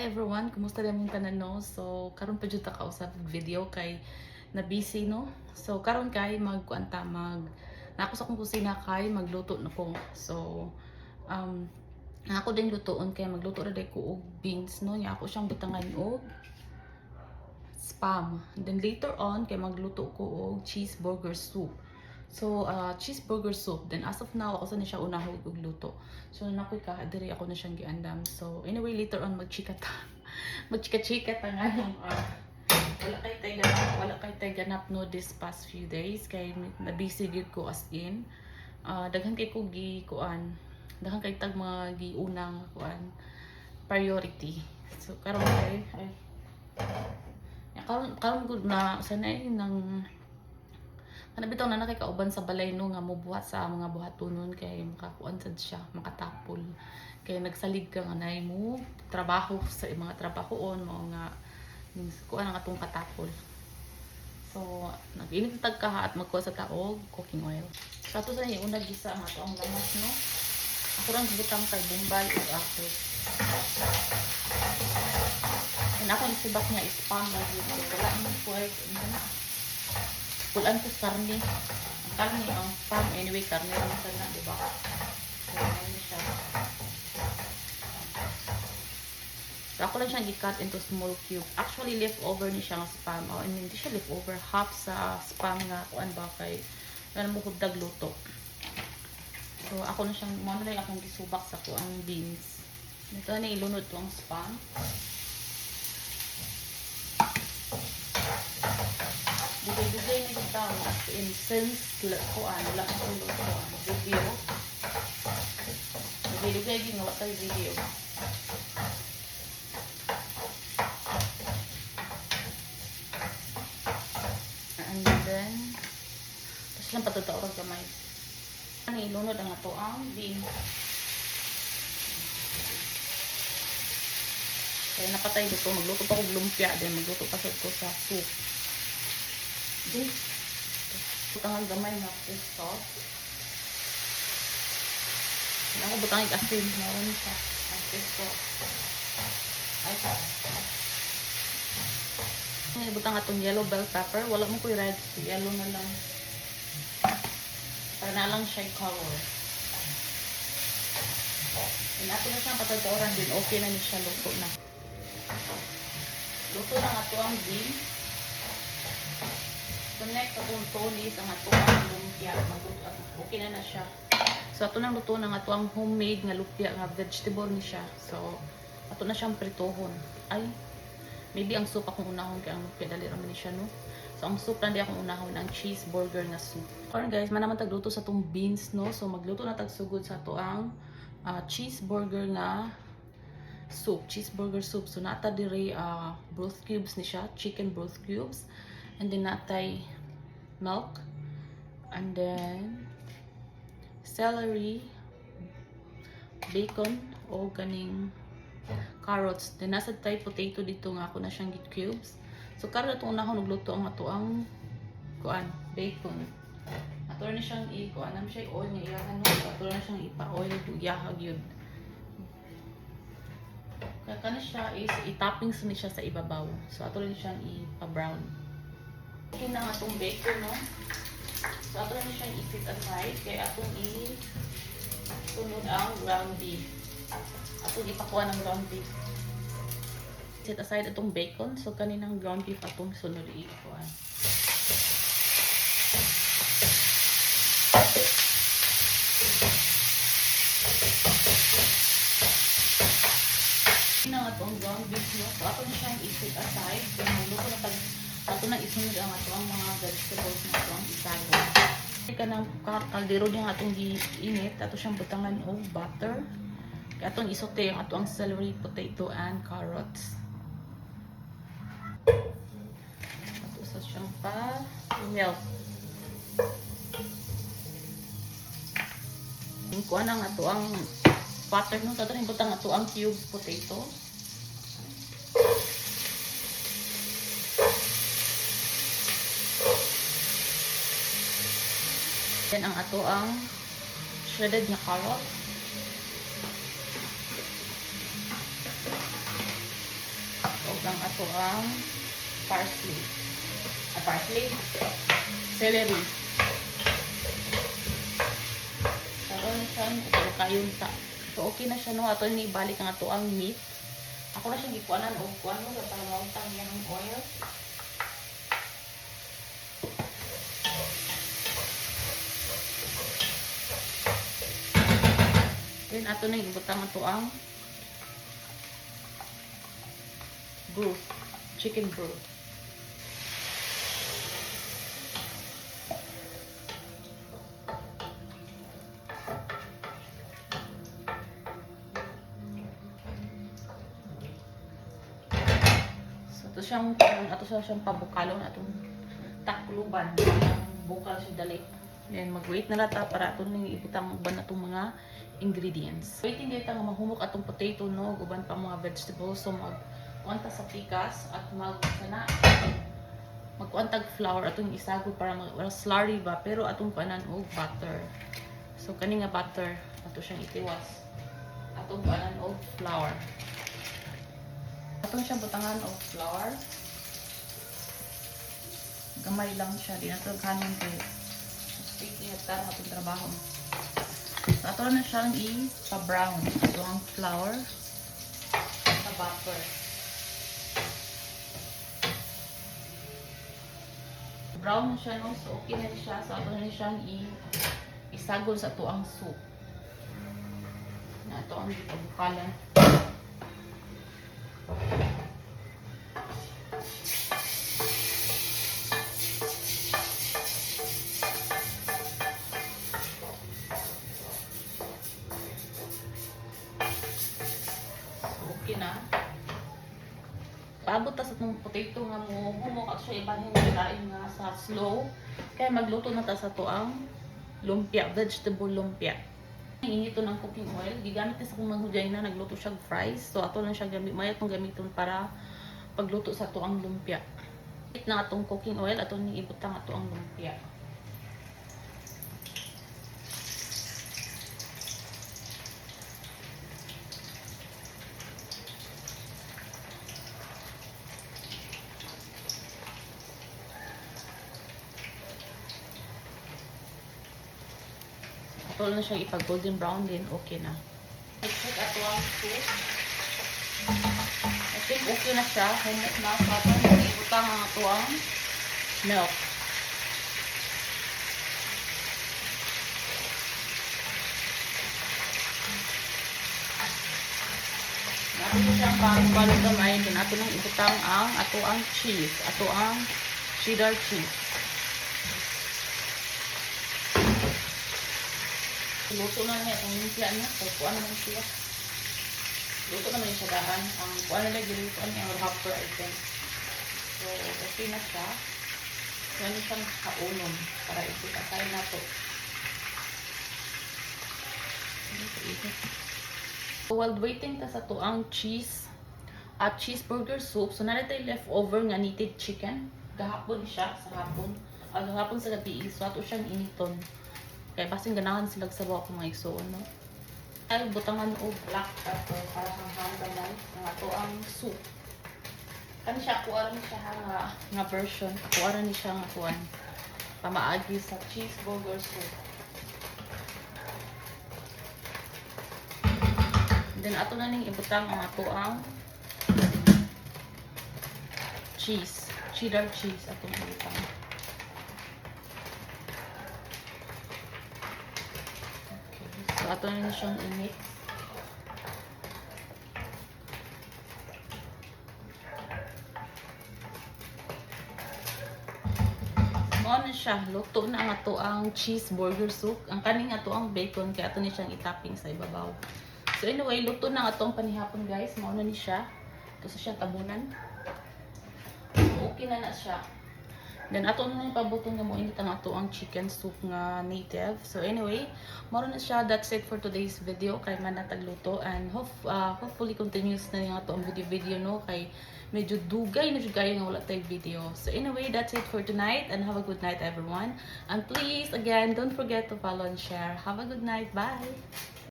Hi everyone, kumusta namin tanan no? So karon pa jud ta kausap video kay na busy no. So karon kay magkuanta nako sa akong kusina kay magluto na ko. So um ako din lutoon kay magluto ra day ko og beans no. Nya ako siyang butangan og spam. And then later on kay magluto ko og cheeseburger soup. So, cheeseburger soup. Then, as of now, ako sa na siya unahog og luto. So, nakoy ka, diri ako na siyang giandam. So, anyway, later on, magchika ta. Magchika-chika ta nga yung, wala kay tay ganap no this past few days. Kay na-busy gyud ko as in. Daghan kay ko kuan. Daghan kay tag mga giunang kuan priority. So, karon kay, karon gud na sanay nang bitaw na nakikauban sa balay no nga mobuhat sa mga buhatonon kay makakuan sad siya, makatapol. Kay nagsalig ka nga nay mo trabaho sa mga trabahoon mo nga kuan ang atong katapol. So nag-init tag kaha at magkuha sa taog cooking oil. Sa ato sa una gisa ang ato ang lamas no. Ako lang butang kay bumbay ug apos. And ako nisubak niya spam na dito. Wala man po ay pulan ko karne. Ang karne, ang spam, anyway, karne lang sana, di ba? So, ano siya. So, ako lang siyang i-cut into small cube. Actually, leftover ni siyang spam. Oh, and hindi siya leftover. Half sa spam nga, kuan ba kay, ganun mo hugdag luto. So, ako na siyang, muna lang akong gisubak sa kuang beans. Ito na ilunod ko ang spam. Bigay-bigay na kita as in since kuan wala ko luto video. Bigay-bigay ginawa tayo video. And then tapos lang patutao ang kamay. Ano ilunod ang ato ang bean. Kaya napatay dito, magluto pa ko lumpia din, magluto pa ko sa soup. Okay. Butangan gamay na pesto. Ako butangin asin. Meron siya. Ang pesto. Ay, butang atong yellow bell pepper. Wala mo ko red. Yellow na lang. Para na lang siya color. And ato na siyang patagtauran din. Okay na niya siya. Luto na. Luto na nga ito ang bean. So next, atong tonis, ang ato ang lumpia. Okay na siya. So ato nang luto ng ato ang homemade nga lumpia, nga vegetable ni siya. So ato na siyang pritohon. Ay, maybe ang soup akong unahon kaya ang lumpia dali raman ni siya no. So ang soup lang di akong unahon, ang cheeseburger na soup. Karon guys, manaman tagluto sa tong beans no. So magluto na tagsugod sa ato ang cheeseburger nga soup, cheeseburger soup. So nata dire broth cubes ni siya, chicken broth cubes. And then natay milk, and then celery, bacon, o ganing carrots. Then nasa tay potato dito nga ako na siyang git cubes. So karon atong unahon nagluto ang ato ang kuan bacon. Ato na siyang i-kuan nam siya oil nga iyahan no. Ato na siyang ipa-oil iyahag yun. Kaya kana siya is i-toppings ni siya sa ibabaw. So ato rin siyang ipa-brown. Okay na nga itong bacon, no? So, ato na siyang i-sit aside. Kaya atong i-sunod ang ground beef. Atong ipakuha ng ground beef. Sit aside itong bacon. So, kaninang ground beef atong sunod i-ipakuha. Ito na nga itong ground beef, no? So, ato na siyang i-sit aside. Kaya magluto na ato na isunod ang ato ang mga vegetables na ato ang isago. Ika ng kaldero niya atong giinit, ato siyang butangan o butter. Kaya atong isote ang ato ang celery, potato, and carrots. Ato sa siyang milk. Kuha ng ato ang butter no, ato rin butang ato ang cubes potato. Then ang ato ang shredded na carrot. ang ato ang parsley. Parsley? Celery. Karon siya, ito kayon ta. So okay na siya no, ato ni ibalik ang ato ang meat. Ako na siyang gikuanan o kuan mo para mautang yang oil. Then ato na ibutang ato ang broth, chicken broth. Ato siyang pabukalon atong takluban ang bukal siya dali. Then mag-wait na lata para ato ning ibutang uban atong mga ingredients. Waiting dito nga mahumok atong potato no, uban pa mga vegetables. So magkuanta sa pikas at magkuantag flour atong isagod para slurry ba, pero atong panan og butter. So kani nga butter ato siyang itiwas. Atong panan og flour. Atong siyang butangan og flour. Gamay lang siya, di nato kanon kay sticky at tarong atong trabaho. So ato na siyang i-brown. So ang flour sa butter. Brown na siya no, so okay na siya. So ato na siyang isagol sa ato ang soup. Na ito ang ipabukalan. Okay na. Paabot ta sa itong potato nga mo humok at siya ibahin nga sa slow. Kaya magluto na ta sa ito ang lumpia, vegetable lumpia. Inito ng cooking oil, gigamit na sa kung maghujay na, nagluto siya fries. So ato lang siya gamit, may itong gamiton para pagluto sa ito ang lumpia. Ito na itong cooking oil, ato ni ibutang ito ang lumpia. Ito na siya ipag golden brown din, okay na. I-check ato ang soup. I think okay na siya. Humok na sa ato. Ibutang ang ato ang milk. Nato na siyang balot gamay. Then ato nang ibutang ang ato ang cheese. Ato ang cheddar cheese. Luto na niya itong lumpia niya. So, kuha naman siya. Luto naman yung sadahan. Ang kuha na lang yung ang hopper item. So, okay na siya. So, ano siyang kaunon para ipitakain na ito. So, while waiting ta sa ito ang cheese at cheeseburger soup, so natin tayo leftover nga knitted chicken. Gahapon siya sa hapon. Gahapon sa gabi. So, ato siyang initon. Kaya basing ganahan sila sa buwa ko mga igsoon, no? Ay, butangan o black pepper para hanghang gamay ng ato ang soup. Kani siya, kuwaran siya nga version. Kuwaran ni siya nga kuwan. Pamaagi sa cheeseburger soup. Then, ato na ning ibutang ang ato ang cheese. Cheddar cheese. Ato na ibutang. So, ato na siyang i-mix. Mao na siya. Luto na ang ato ang cheeseburger soup. Ang kaning ato ang bacon, kaya ato ni siyang itapping sa ibabaw. So anyway, luto na ang ato ang panihapon guys. Mao na ni siya. Ito sa siyang tabunan. Okay na na siya. Then ato na yung pabuton nga mo init ang ato ang chicken soup nga native. So anyway, maro na siya. That's it for today's video kay man natagluto, and hopefully continuous na yung ato ang video no, kay medyo dugay na jud kayo nga wala tay video. So anyway, that's it for tonight, and have a good night everyone. And please again, don't forget to follow and share. Have a good night. Bye.